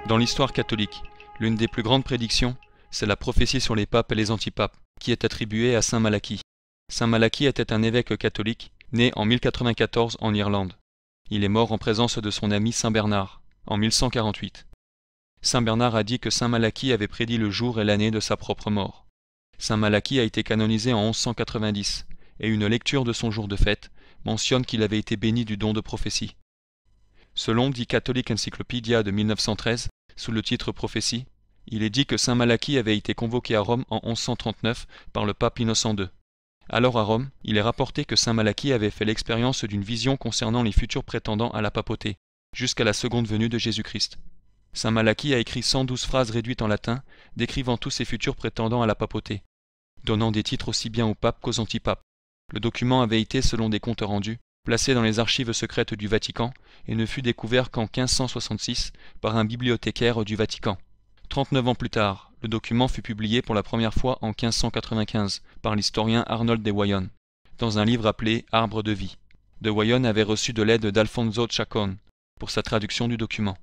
Dans l'histoire catholique, l'une des plus grandes prédictions, c'est la prophétie sur les papes et les antipapes, qui est attribuée à saint Malachie. Saint Malachie était un évêque catholique, né en 1094 en Irlande. Il est mort en présence de son ami saint Bernard, en 1148. Saint Bernard a dit que saint Malachie avait prédit le jour et l'année de sa propre mort. Saint Malachie a été canonisé en 1190, et une lecture de son jour de fête mentionne qu'il avait été béni du don de prophétie. Selon The Catholic Encyclopedia de 1913, sous le titre Prophétie, il est dit que saint Malachie avait été convoqué à Rome en 1139 par le pape Innocent II. Alors à Rome, il est rapporté que saint Malachie avait fait l'expérience d'une vision concernant les futurs prétendants à la papauté, jusqu'à la seconde venue de Jésus-Christ. Saint Malachie a écrit 112 phrases réduites en latin, décrivant tous ces futurs prétendants à la papauté, donnant des titres aussi bien aux papes qu'aux antipapes. Le document avait été, selon des comptes rendus, placé dans les archives secrètes du Vatican et ne fut découvert qu'en 1566 par un bibliothécaire du Vatican. 39 ans plus tard, le document fut publié pour la première fois en 1595 par l'historien Arnold de Wyon, dans un livre appelé Arbre de vie. De Wyon avait reçu de l'aide d'Alfonso Chacón pour sa traduction du document,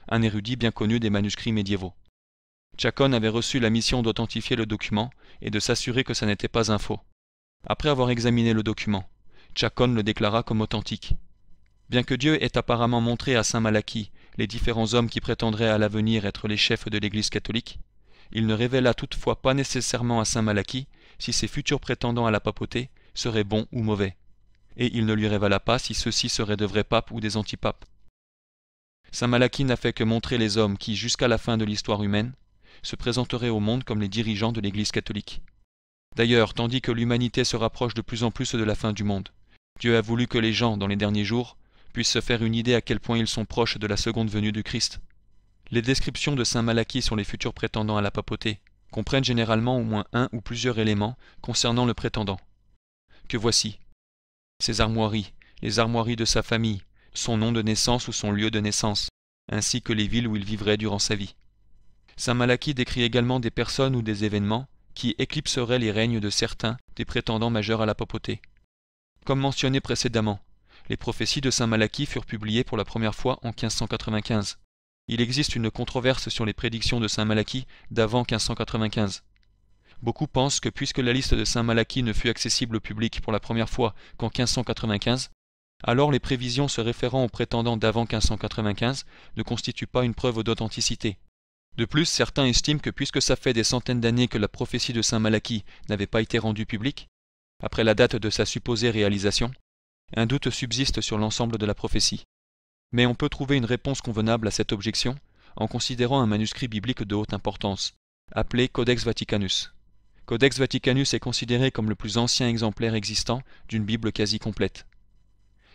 un érudit bien connu des manuscrits médiévaux. Chacón avait reçu la mission d'authentifier le document et de s'assurer que ça n'était pas un faux. Après avoir examiné le document, Chacón le déclara comme authentique. Bien que Dieu ait apparemment montré à saint Malachie les différents hommes qui prétendraient à l'avenir être les chefs de l'Église catholique, il ne révéla toutefois pas nécessairement à saint Malachie si ces futurs prétendants à la papauté seraient bons ou mauvais, et il ne lui révéla pas si ceux-ci seraient de vrais papes ou des antipapes. Saint Malachie n'a fait que montrer les hommes qui, jusqu'à la fin de l'histoire humaine, se présenteraient au monde comme les dirigeants de l'Église catholique. D'ailleurs, tandis que l'humanité se rapproche de plus en plus de la fin du monde, Dieu a voulu que les gens, dans les derniers jours, puissent se faire une idée à quel point ils sont proches de la seconde venue du Christ. Les descriptions de saint Malachie sur les futurs prétendants à la papauté comprennent généralement au moins un ou plusieurs éléments concernant le prétendant. Que voici: ses armoiries, les armoiries de sa famille, son nom de naissance ou son lieu de naissance, ainsi que les villes où il vivrait durant sa vie. Saint Malachie décrit également des personnes ou des événements qui éclipseraient les règnes de certains des prétendants majeurs à la papauté. Comme mentionné précédemment, les prophéties de saint Malachie furent publiées pour la première fois en 1595. Il existe une controverse sur les prédictions de saint Malachie d'avant 1595. Beaucoup pensent que puisque la liste de saint Malachie ne fut accessible au public pour la première fois qu'en 1595, alors les prévisions se référant aux prétendants d'avant 1595 ne constituent pas une preuve d'authenticité. De plus, certains estiment que puisque ça fait des centaines d'années que la prophétie de saint Malachie n'avait pas été rendue publique, après la date de sa supposée réalisation, un doute subsiste sur l'ensemble de la prophétie. Mais on peut trouver une réponse convenable à cette objection en considérant un manuscrit biblique de haute importance, appelé Codex Vaticanus. Codex Vaticanus est considéré comme le plus ancien exemplaire existant d'une Bible quasi complète.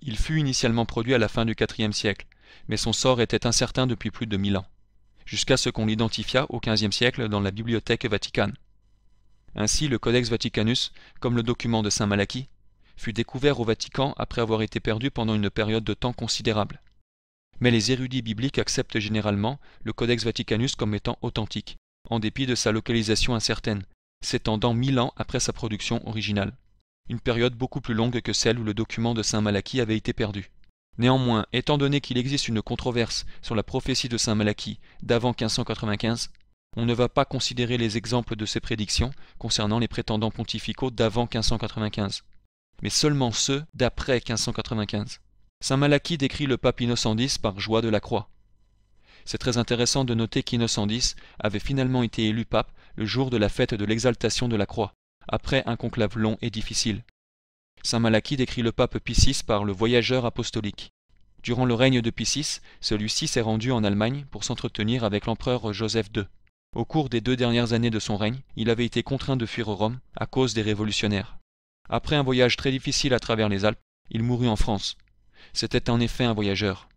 Il fut initialement produit à la fin du IVe siècle, mais son sort était incertain depuis plus de 1000 ans, jusqu'à ce qu'on l'identifiât au XVe siècle dans la Bibliothèque Vaticane. Ainsi, le Codex Vaticanus, comme le document de saint Malachie, fut découvert au Vatican après avoir été perdu pendant une période de temps considérable. Mais les érudits bibliques acceptent généralement le Codex Vaticanus comme étant authentique, en dépit de sa localisation incertaine, s'étendant 1000 ans après sa production originale, une période beaucoup plus longue que celle où le document de saint Malachie avait été perdu. Néanmoins, étant donné qu'il existe une controverse sur la prophétie de saint Malachie d'avant 1595, on ne va pas considérer les exemples de ces prédictions concernant les prétendants pontificaux d'avant 1595, mais seulement ceux d'après 1595. Saint Malachie décrit le pape Innocent X par joie de la croix. C'est très intéressant de noter qu'Innocent X avait finalement été élu pape le jour de la fête de l'exaltation de la croix, après un conclave long et difficile. Saint Malachie décrit le pape Pie VI par le voyageur apostolique. Durant le règne de Pie VI, celui-ci s'est rendu en Allemagne pour s'entretenir avec l'empereur Joseph II. Au cours des 2 dernières années de son règne, il avait été contraint de fuir Rome à cause des révolutionnaires. Après un voyage très difficile à travers les Alpes, il mourut en France. C'était en effet un voyageur.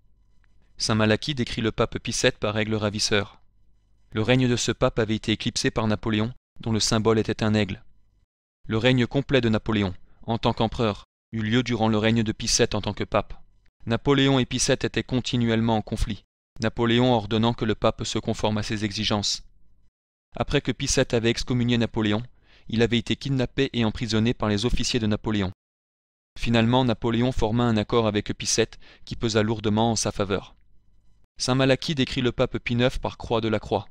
Saint Malachie décrit le pape Pie VII par aigle ravisseur. Le règne de ce pape avait été éclipsé par Napoléon, dont le symbole était un aigle. Le règne complet de Napoléon, en tant qu'empereur, eut lieu durant le règne de Pie VII en tant que pape. Napoléon et Pie VII étaient continuellement en conflit, Napoléon ordonnant que le pape se conforme à ses exigences. Après que Pie VII avait excommunié Napoléon, il avait été kidnappé et emprisonné par les officiers de Napoléon. Finalement, Napoléon forma un accord avec Pie VII qui pesa lourdement en sa faveur. Saint Malachie décrit le pape Pie IX par croix de la croix.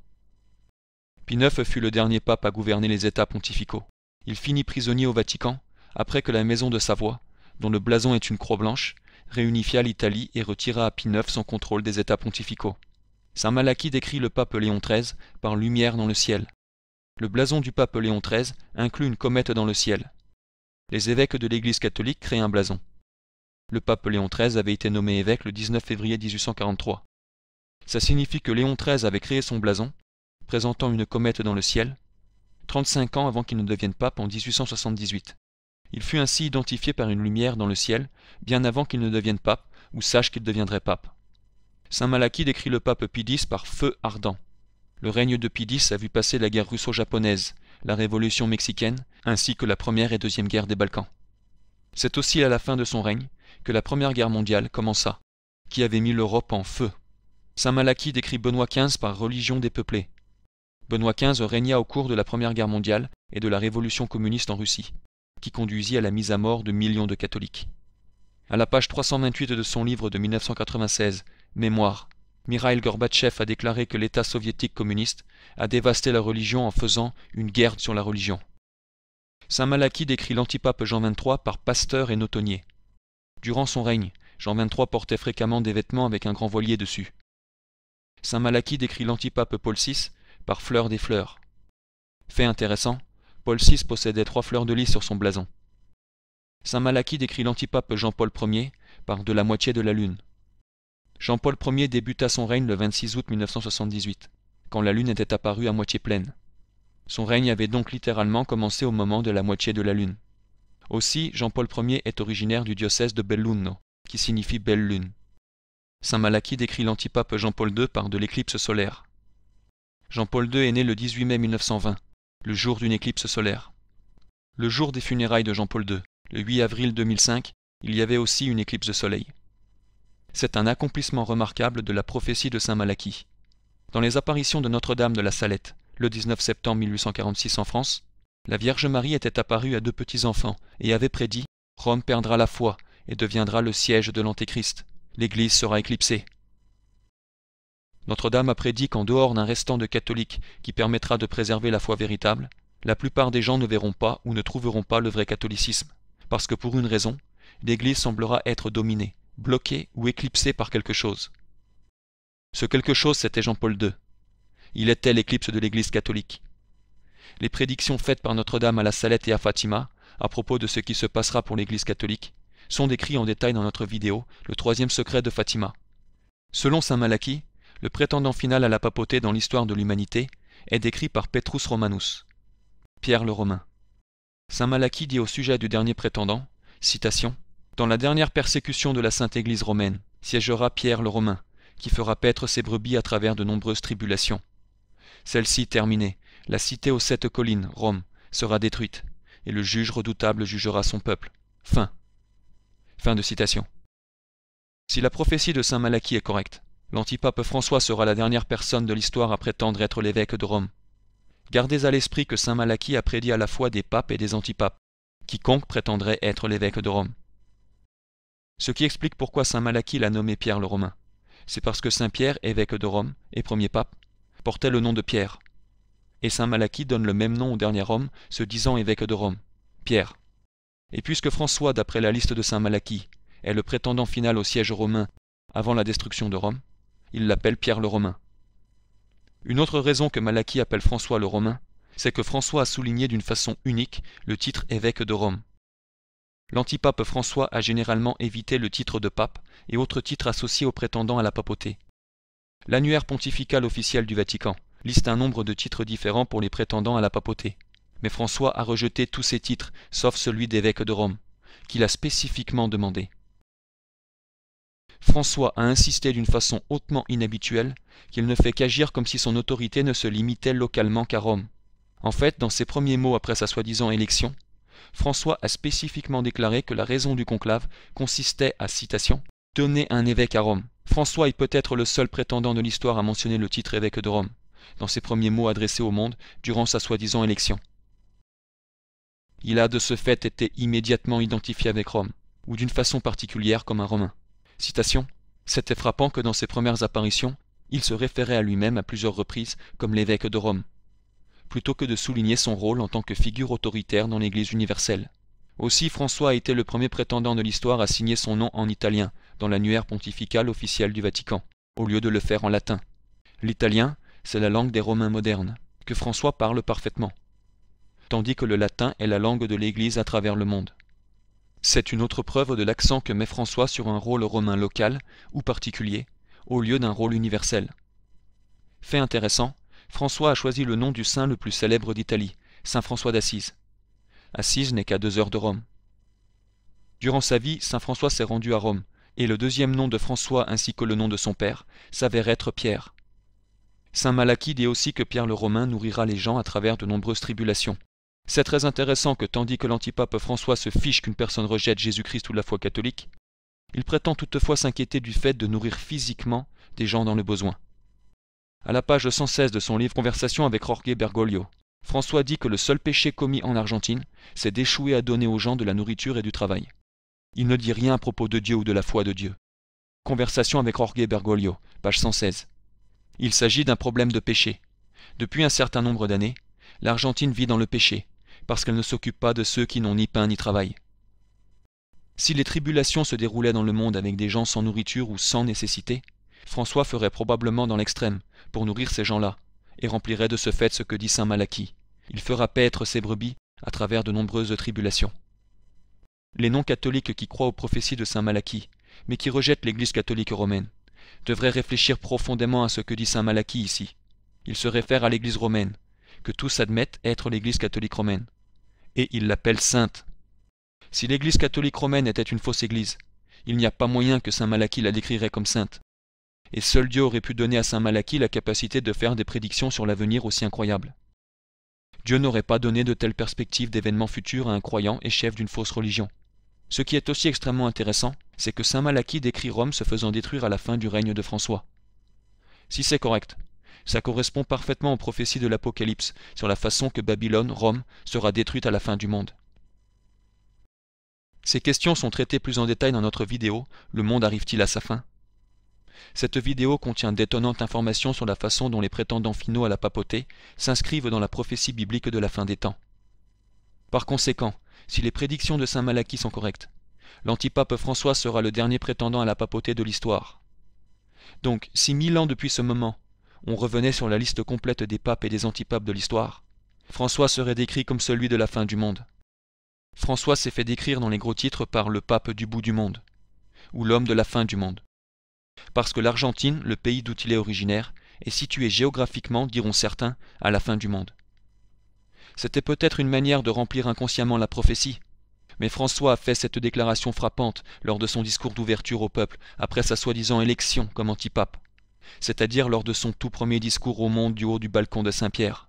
Pie IX fut le dernier pape à gouverner les États pontificaux. Il finit prisonnier au Vatican, après que la maison de Savoie, dont le blason est une croix blanche, réunifia l'Italie et retira à Pie IX son contrôle des États pontificaux. Saint Malachie décrit le pape Léon XIII par lumière dans le ciel. Le blason du pape Léon XIII inclut une comète dans le ciel. Les évêques de l'Église catholique créent un blason. Le pape Léon XIII avait été nommé évêque le 19 février 1843. Ça signifie que Léon XIII avait créé son blason, présentant une comète dans le ciel, 35 ans avant qu'il ne devienne pape en 1878. Il fut ainsi identifié par une lumière dans le ciel, bien avant qu'il ne devienne pape, ou sache qu'il deviendrait pape. Saint Malachie décrit le pape Pie X par feu ardent. Le règne de Pie X a vu passer la guerre russo-japonaise, la révolution mexicaine, ainsi que la première et deuxième guerre des Balkans. C'est aussi à la fin de son règne que la première guerre mondiale commença, qui avait mis l'Europe en feu. Saint Malachie décrit Benoît XV par religion dépeuplée. Benoît XV régna au cours de la Première Guerre mondiale et de la révolution communiste en Russie, qui conduisit à la mise à mort de millions de catholiques. À la page 328 de son livre de 1996, Mémoire, Mikhaïl Gorbatchev a déclaré que l'État soviétique communiste a dévasté la religion en faisant une guerre sur la religion. Saint Malachie décrit l'antipape Jean XXIII par pasteur et notonnier. Durant son règne, Jean XXIII portait fréquemment des vêtements avec un grand voilier dessus. Saint Malachie décrit l'antipape Paul VI par fleur des fleurs. Fait intéressant, Paul VI possédait 3 fleurs de lys sur son blason. Saint Malachie décrit l'antipape Jean-Paul Ier par de la moitié de la lune. Jean-Paul Ier débuta son règne le 26 août 1978, quand la lune était apparue à moitié pleine. Son règne avait donc littéralement commencé au moment de la moitié de la lune. Aussi, Jean-Paul Ier est originaire du diocèse de Belluno, qui signifie belle lune. Saint Malachie décrit l'antipape Jean-Paul II par de l'éclipse solaire. Jean-Paul II est né le 18 mai 1920, le jour d'une éclipse solaire. Le jour des funérailles de Jean-Paul II, le 8 avril 2005, il y avait aussi une éclipse de soleil. C'est un accomplissement remarquable de la prophétie de Saint Malachie. Dans les apparitions de Notre-Dame de la Salette, le 19 septembre 1846 en France, la Vierge Marie était apparue à 2 petits-enfants et avait prédit « Rome perdra la foi et deviendra le siège de l'Antéchrist. L'Église sera éclipsée. » Notre-Dame a prédit qu'en dehors d'un restant de catholiques qui permettra de préserver la foi véritable, la plupart des gens ne verront pas ou ne trouveront pas le vrai catholicisme, parce que pour une raison, l'Église semblera être dominée, bloquée ou éclipsée par quelque chose. Ce quelque chose, c'était Jean-Paul II. Il était l'éclipse de l'Église catholique. Les prédictions faites par Notre-Dame à la Salette et à Fatima, à propos de ce qui se passera pour l'Église catholique, sont décrits en détail dans notre vidéo, le 3e secret de Fatima. Selon Saint Malachie, le prétendant final à la papauté dans l'histoire de l'humanité est décrit par Petrus Romanus, Pierre le Romain. Saint Malachie dit au sujet du dernier prétendant, citation, « Dans la dernière persécution de la Sainte Église romaine, siégera Pierre le Romain, qui fera paître ses brebis à travers de nombreuses tribulations. Celle-ci terminée, la cité aux 7 collines, Rome, sera détruite, et le juge redoutable jugera son peuple. Fin. » Fin de citation. Si la prophétie de Saint Malachie est correcte, l'antipape François sera la dernière personne de l'histoire à prétendre être l'évêque de Rome. Gardez à l'esprit que Saint Malachie a prédit à la fois des papes et des antipapes, quiconque prétendrait être l'évêque de Rome. Ce qui explique pourquoi Saint Malachie l'a nommé Pierre le Romain. C'est parce que Saint Pierre, évêque de Rome et premier pape, portait le nom de Pierre. Et Saint Malachie donne le même nom au dernier homme, se disant évêque de Rome, Pierre. Et puisque François, d'après la liste de Saint Malachie, est le prétendant final au siège romain avant la destruction de Rome, il l'appelle Pierre le Romain. Une autre raison que Malachie appelle François le Romain, c'est que François a souligné d'une façon unique le titre évêque de Rome. L'antipape François a généralement évité le titre de pape et autres titres associés aux prétendants à la papauté. L'annuaire pontifical officiel du Vatican liste un nombre de titres différents pour les prétendants à la papauté, mais François a rejeté tous ces titres, sauf celui d'évêque de Rome, qu'il a spécifiquement demandé. François a insisté d'une façon hautement inhabituelle qu'il ne fait qu'agir comme si son autorité ne se limitait localement qu'à Rome. En fait, dans ses premiers mots après sa soi-disant élection, François a spécifiquement déclaré que la raison du conclave consistait à, citation, « donner un évêque à Rome ». François est peut-être le seul prétendant de l'histoire à mentionner le titre évêque de Rome, dans ses premiers mots adressés au monde durant sa soi-disant élection. Il a de ce fait été immédiatement identifié avec Rome, ou d'une façon particulière comme un Romain. Citation, « C'était frappant que dans ses premières apparitions, il se référait à lui-même à plusieurs reprises comme l'évêque de Rome, plutôt que de souligner son rôle en tant que figure autoritaire dans l'Église universelle. Aussi, François a été le premier prétendant de l'histoire à signer son nom en italien dans l'annuaire pontifical officiel du Vatican, au lieu de le faire en latin. L'italien, c'est la langue des Romains modernes, que François parle parfaitement, tandis que le latin est la langue de l'Église à travers le monde. C'est une autre preuve de l'accent que met François sur un rôle romain local ou particulier, au lieu d'un rôle universel. Fait intéressant, François a choisi le nom du saint le plus célèbre d'Italie, saint François d'Assise. Assise n'est qu'à 2 heures de Rome. Durant sa vie, saint François s'est rendu à Rome, et le deuxième nom de François ainsi que le nom de son père s'avère être Pierre. Saint Malachie dit aussi que Pierre le Romain nourrira les gens à travers de nombreuses tribulations. C'est très intéressant que tandis que l'antipape François se fiche qu'une personne rejette Jésus-Christ ou la foi catholique, il prétend toutefois s'inquiéter du fait de nourrir physiquement des gens dans le besoin. À la page 116 de son livre Conversation avec Jorge Bergoglio, François dit que le seul péché commis en Argentine, c'est d'échouer à donner aux gens de la nourriture et du travail. Il ne dit rien à propos de Dieu ou de la foi de Dieu. Conversation avec Jorge Bergoglio, page 116. Il s'agit d'un problème de péché. Depuis un certain nombre d'années, l'Argentine vit dans le péché, parce qu'elle ne s'occupe pas de ceux qui n'ont ni pain ni travail. Si les tribulations se déroulaient dans le monde avec des gens sans nourriture ou sans nécessité, François ferait probablement dans l'extrême, pour nourrir ces gens-là, et remplirait de ce fait ce que dit saint Malachie. Il fera paître ses brebis à travers de nombreuses tribulations. Les non-catholiques qui croient aux prophéties de saint Malachie, mais qui rejettent l'Église catholique romaine, devraient réfléchir profondément à ce que dit saint Malachie ici. Il se réfère à l'Église romaine, que tous admettent être l'Église catholique romaine, et il l'appelle sainte. Si l'Église catholique romaine était une fausse Église, il n'y a pas moyen que saint Malachie la décrirait comme sainte. Et seul Dieu aurait pu donner à saint Malachie la capacité de faire des prédictions sur l'avenir aussi incroyables. Dieu n'aurait pas donné de telles perspectives d'événements futurs à un croyant et chef d'une fausse religion. Ce qui est aussi extrêmement intéressant, c'est que saint Malachie décrit Rome se faisant détruire à la fin du règne de François. Si c'est correct, ça correspond parfaitement aux prophéties de l'Apocalypse sur la façon que Babylone, Rome, sera détruite à la fin du monde. Ces questions sont traitées plus en détail dans notre vidéo « Le monde arrive-t-il à sa fin ?» Cette vidéo contient d'étonnantes informations sur la façon dont les prétendants finaux à la papauté s'inscrivent dans la prophétie biblique de la fin des temps. Par conséquent, si les prédictions de saint Malachie sont correctes, l'antipape François sera le dernier prétendant à la papauté de l'histoire. Donc, si 1000 ans depuis ce moment, on revenait sur la liste complète des papes et des antipapes de l'histoire, François serait décrit comme celui de la fin du monde. François s'est fait décrire dans les gros titres par le pape du bout du monde, ou l'homme de la fin du monde. Parce que l'Argentine, le pays d'où il est originaire, est situé géographiquement, diront certains, à la fin du monde. C'était peut-être une manière de remplir inconsciemment la prophétie, mais François a fait cette déclaration frappante lors de son discours d'ouverture au peuple après sa soi-disant élection comme antipape, c'est-à-dire lors de son tout premier discours au monde du haut du balcon de Saint-Pierre.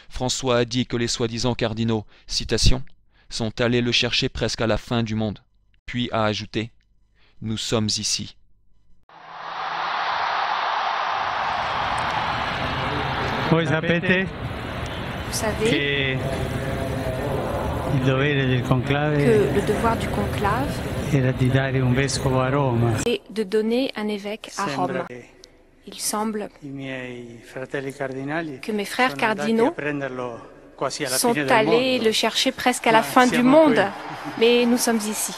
François a dit que les soi-disant cardinaux, citation, sont allés le chercher presque à la fin du monde, puis a ajouté « Nous sommes ici ». Voi sapete Vous savez che il dovere del conclave que le devoir du conclave era di dare un vescovo a Roma. est de donner un évêque à Rome. Sembra che Il semble i miei fratelli cardinali que mes frères sono andati cardinaux a prenderlo quasi alla sont fine del allés mondo. le chercher presque à la fin du monde, mais nous sommes ici.